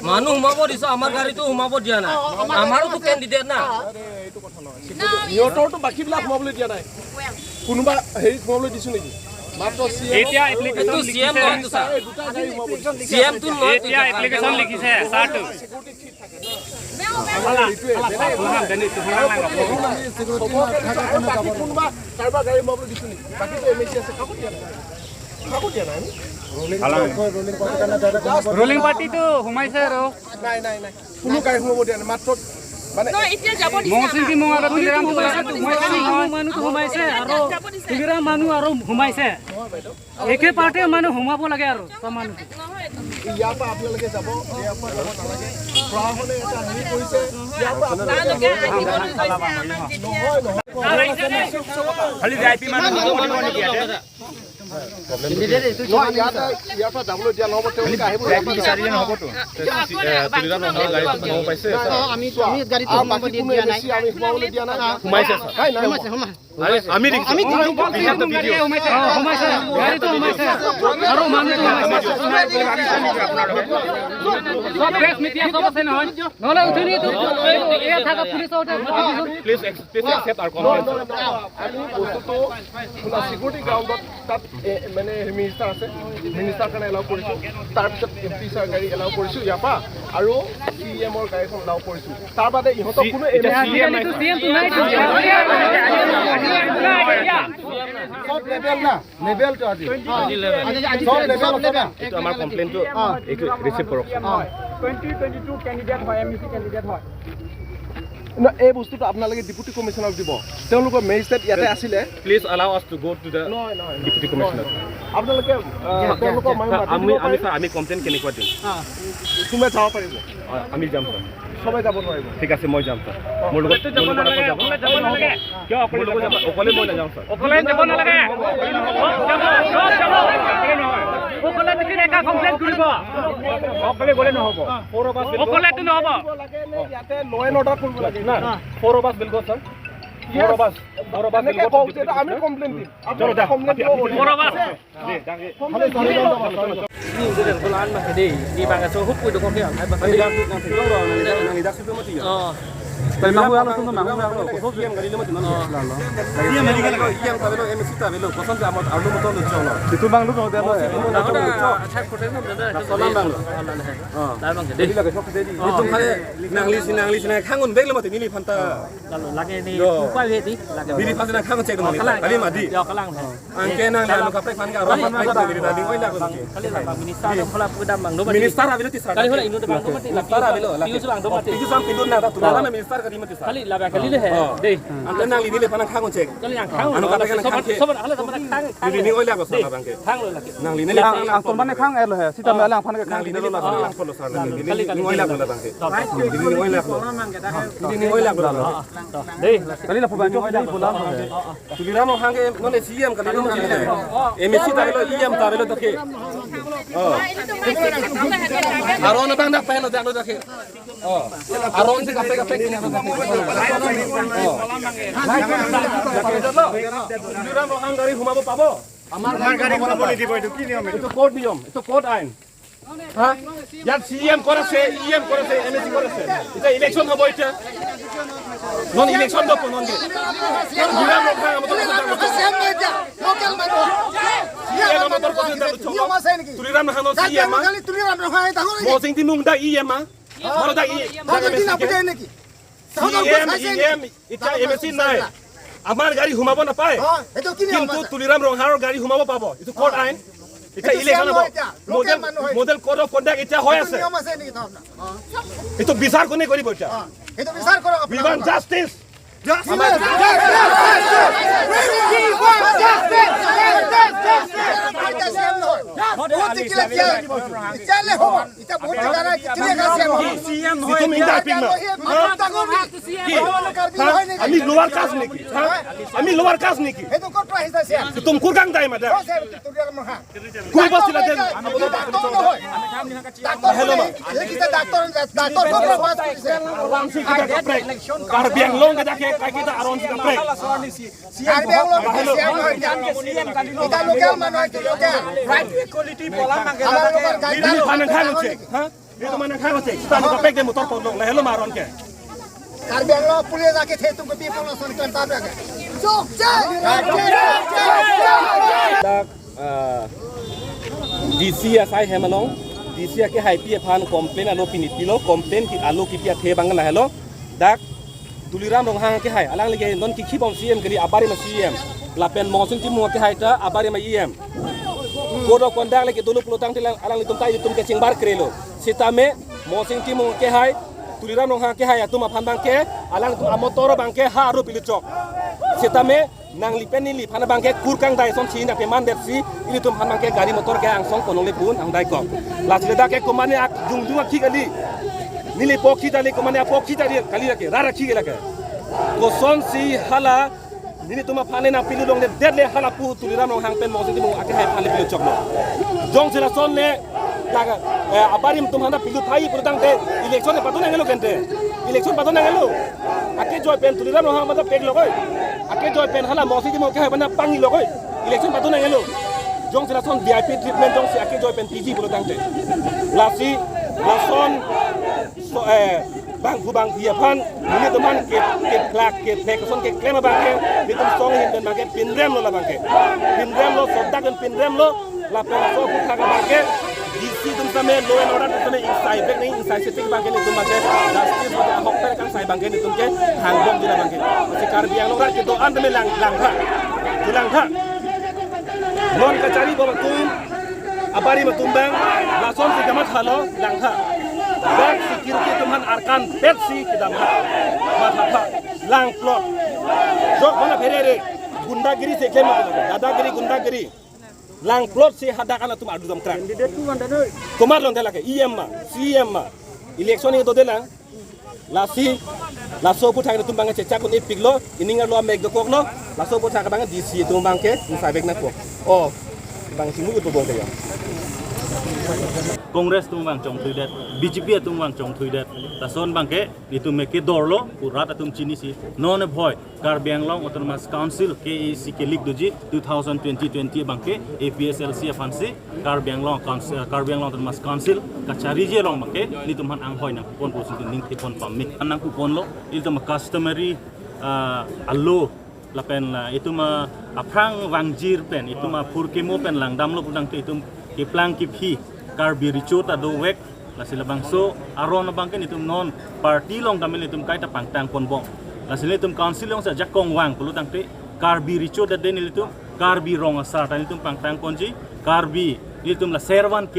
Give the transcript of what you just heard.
মানুহ সোমাব দিছে আমাৰ গাড়ীটো সোমাব দিয়া নাই আমাৰোতো কেণ্ডিডেট না সিহঁতৰতো বাকীবিলাক সোমাবলৈ দিয়া নাই কোনোবা হেৰি সোমাবলৈ দিছো নেকি মাত্ৰ এতিয়া এপ্লিকেশন সিএম নহয় স্যাৰ সিএম তো নহয় এতিয়া এপ্লিকেশন লিখিছে সাৰটো কোনোবা কাৰোবাৰ গাড়ী সোমাবলৈ দিছো নেকি বাকীটো এমএসি আছে কাকো দিয়া নাই ৰোলিং পাৰ্টিটো সোমাইছে আৰু নাই কোনো গাড়ী সোমাব দিয়া নাই মাত্ৰ মানে মহচিংকি মং আৰু তুলিৰাম মানুহটো সোমাইছে আৰু তুলিৰাম মানুহ আৰু সোমাইছে একে পাৰ্টিৰ মানুহ সোমাব লাগে আৰু সব মানুহ ইয়াৰ পৰা আপোনালোকে যাব ইয়াৰ পৰা যাব নালাগে প্ৰশাসনে এটা হেৰি কৰিছে ইয়াৰ পৰা খালি ভিআইপি মানুহ ইয়াৰ পৰা যাবলৈ দিয়া নহ'ব তেওঁলোকে আহিব বিচাৰিলে নহ'বতো তুলিৰাম গাড়ীত সোমাব পাইছে আমি গাড়ীত সোমাবলৈ দিয়া নাই আমি সোমাবলৈ দিয়া নাই সোমাইছে আমি গাড়ীটো সোমাইছে আৰু মানুহটো প্ৰেছ মিডিয়া সব আছে নহয় নহ'লে উঠনি এই থাকা পুলিচৰ প্লিজ একসেপ্ট আৰ কমপ্লেইন আমি বস্তুটো সিকিউৰিটি গ্ৰাউণ্ডত তাত মানে মিনিষ্টাৰ আছে মিনিষ্টাৰ কাৰণে এলাউ কৰিছোঁ তাৰপিছত এমপি ছাৰ গাড়ী এলাউ কৰিছোঁ ইয়াৰ পৰা আৰু চিএমৰ গাড়ীখন এলাউ কৰিছোঁ তাৰ বাদে ইহঁতক কোনো সব লেভেল না লেভেলটো আজি সব লেভেল এইটো আমাৰ কমপ্লেইনটো এইটো ৰিচিভ কৰক 2022 কেণ্ডিডেট হয় এমইউচি কেণ্ডিডেট হয় এই বস্তুটো আপোনালোকে ডিপুটি কমিশনাৰক দিব তেওঁলোকৰ মেজিষ্ট্ৰেট ইয়াতে আছিলে please allow us to go to the deputy commissioner আপোনালোকে তেওঁলোকৰ আমি কমপ্লেইন কেনেকুৱা দিম কোনোবাই যাব পাৰিব আমি যাম স্যাৰ সবাই যাব নোৱাৰিব ঠিক আছে মই যাম স্যাৰ মোৰ লগত যাব নালাগে কিয় অকলে যাব অকলে মই নাযাওঁ স্যাৰ অকলে যাব নালাগে অকলে দেখি একা কমপ্লেইন কৰিব অকলে গলে নহব অকলেটো নহব ইয়াতে ল এণ্ড অৰ্ডাৰ কৰিব লাগে না 4 of us will go sir 4 of us আমি কমপ্লেইন দিম চলো যা 4 of us di bangsa hub itu kok ya Tapi mau yang langsung mau yang kosong yang kali lima cuma iya medical yang tapi lo MSC tapi lo kosong sama auto motor lo coba itu bang lu kalau dia lo saya koten ada solam bang lah bang jadi lagi sok jadi itu kali nanglis naik kangun beg lo mati nili phanta kalau lagi ni upah wedi lagi nili phanta naik kangun cek dong kali mati ya kalang angke nang lalu kapek kan ka rohan baik dari tadi koi lah kali lah minister dong kalau pedam bang minister abilo tisar kali hola indu bang mati minister abilo itu bang mati itu sam pindu na tu dalam minister kali mati kali lah kali le he deh angke nang nili phanta kangun cek kali yang kang anu kapek kan kang sobat ala sama kang nili koi lah ko sama bang ke kang lo lagi nang nili ang ton mana kang elo he sita mala ang phana ke kang nili lo lah lang polo sar nili koi lah ko lah bang ke nili koi lah ko nili koi lah ko lah deh kali lah phaban jo koi bolam tuliram hang ke nole CM kali lo mati MSC tabelo EM tabelo takhe aron bang dak pen dak dakhe aron se kape kape kini tuliram hang gari humabo pabo amar gari humabo দিব এটো কি নিয়ম এটো code নিয়ম এটো code আইন হ্যাঁ ইয়াত সিএম করেছে ইএম করেছে এমএসসি করেছে এটা ইলেকশন হবে এটা নন ইলেকশন তো কোন নন তুলিরাম হang আমাদের সিএম এটা লোকাল মানুষ সিএম আমাদের পছন্দ নিয়ম আছে নাকি তুলিরাম হang সিএম খালি তুলিরাম হang তাহলে মসিং তিমুং দা ইএম মারো দা নাকি ইএম এটা এমএসসি নাই আমার গাড়ি ঘুমাব না পায় কিন্তু তুলিরাম ৰংহাৰৰ গাড়ি ঘুমাব পাব এটো কোড আইন এটা ইলেকশন হ'ব মডেল কোড অফ কন্ডাক্ট এটা হৈ আছে এটো বিচাৰ কোনে কৰিব এটা এটো বিচাৰ কৰক উই ওয়ান্ট জাস্টিস আমি লোয়ার কাজ নাকি আমি লোয়ার কাজ নাকি তুমি কুরগাং দাই মাদা কুই বসিলা দেন কার বিয়াং লং কে দেখে কাই kita aron sika prek ini panen khan cek ha itu mana khan cek kita ka pek de motor pon la hello maron ke Karbiang lo pulis lagi थे तुमको भी बोलो सुन कर ताप लगे चुप dak DC sai hemanong DC ke hai pi phan complain alo pinit pilo complain ki alo ki pia the bang la hello dak tuliram rong hang ke hai alang lege non ki khibom CM kali abari ma CM lapen mosin ti mo ke hai ta abari ma EM kodo kondak lege dulu pelutang ti alang litum tai litum ke cingbar krelo sitame mosin ti mo ke hai tuliram rong hang ke hai atum aphan bang ke alang tum amotoro bang ke ha ro pilicok sitame nang lipen ni lipana bang ke kurkang dai som chi na pe man det si ili tum han bang ke gari motor ke ang song konong le pun ang dai ko la sida ke komane ak dung dung ki kali nili pokhi dali komane pokhi dali kali lake rara ki lake ko son si hala nini tuma phane na pilu long le dedle hala pu tuliram nong hang pen mo si mu ake hai phale pilu chok lo jong sila son le laga abarim tum hana pilu thai purutang te election ne patun ngelo kente election patun ngelo ake joy pen tuliram nong hang mata pek lo koi ake joy pen hala mo si mu ke hai bana pangi lo koi election patun ngelo jong sila son VIP treatment jong si ake joy pen PG purutang te lasi lason so bang ku bang dia pan ini teman ke plak ke plek son ke klema bang ke ni tum song hin dan bang ke pinrem lo la bang ke pinrem lo sodak dan pinrem lo la pen so ku kha bang ke DC tum same lo en order tum same inside back ni inside city bang ke ni tum bang ke justice ba hok per kan sai bang ke ni tum ke hang bom dila bang ke si kar biang lo ke to an me lang tha non ka cari ba tum abari ma tum bang la son si jamat halo lang tha back security tuman arkan petsi kidam ha matha lang plot jok mana ferere gundagiri se kema dadagiri gundagiri lang plot se hadakan tum adu dam krak komar lon delake EM ma CM ma election ni to delang la so puthang tum bang che chakun ipik lo ininga lo meg do kokno la so puthang bang DC tum bang ke sai bek na ko oh bang simu to bong ya Kongres tung bang chong thui det BJP tung bang chong thui det ta son bang ke ni tum me ke dorlo purat atum chini si non boy Karbiang Long Autonomous Council KAC ke lik doji 2020 bang ke APSLC afansi Karbiang Long Autonomous Council kachari je long bang ke ni tum han ang hoi na pon posin ning ke pon pam mi anang ku pon lo il tum customary allo lapen la itu ma aprang wangjir pen itu ma purkemo pen lang dam lo pudang te itu ke plang ki phi Karbi ricut ado wek la sila bangso aron bang ken itum non party long damel itum kai ta pangtang pon bong la sila itum council long sa jakong wang pulu tang te Karbi ricut da den itum Karbi rong asar tan itum pangtang ponji Karbi itum la servan ke